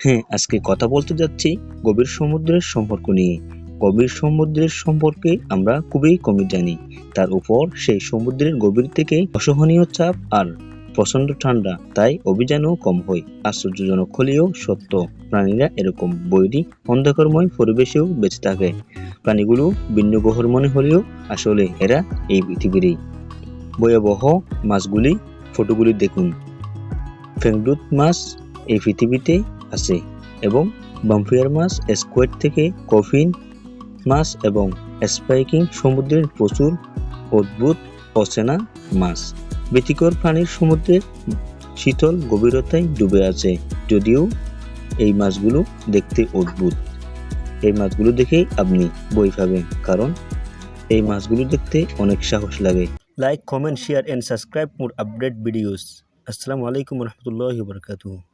হ্যাঁ, আজকে কথা বলতে যাচ্ছি গভীর সমুদ্রের সম্পর্ক নিয়ে। গভীর সমুদ্রের সম্পর্কে আমরা খুবই কমই জানি। তার উপর সেই সমুদ্রের গভীর থেকে অসহনীয় চাপ আর প্রচন্ড ঠান্ডা, তাই অভিযানও কম হয়। আশ্চর্যজনক হলেও সত্য, প্রাণীরা এরকম বৈরী অন্ধকারময় পরিবেশেও বেঁচে থাকে। প্রাণীগুলো ভিন্ন গ্রহের মনে হলেও আসলে এরা এই পৃথিবীরই। ভয়াবহ মাছগুলি, ফটোগুলি দেখুন। ফ্যাংডুত মাছ এই পৃথিবীতে আছে এবং ভাম্পিয়ার মাছ, স্কুইড থেকে কফিন মাছ এবং স্পাইকিং সমুদ্রের প্রচুর অদ্ভুত অচেনা মাছ। ব্যতিকর প্রাণীর সমুদ্রের শীতল গভীরতায় ডুবে আছে। যদিও এই মাছগুলো দেখতে অদ্ভুত, এই মাছগুলো দেখেই আপনি ভয় পাবেন, কারণ এই মাছগুলো দেখতে অনেক সাহস লাগে। Like, comment, share and subscribe for update videos. আসসালামু আলাইকুম রহমতুল্লাহি ওয়া বারাকাতুহু।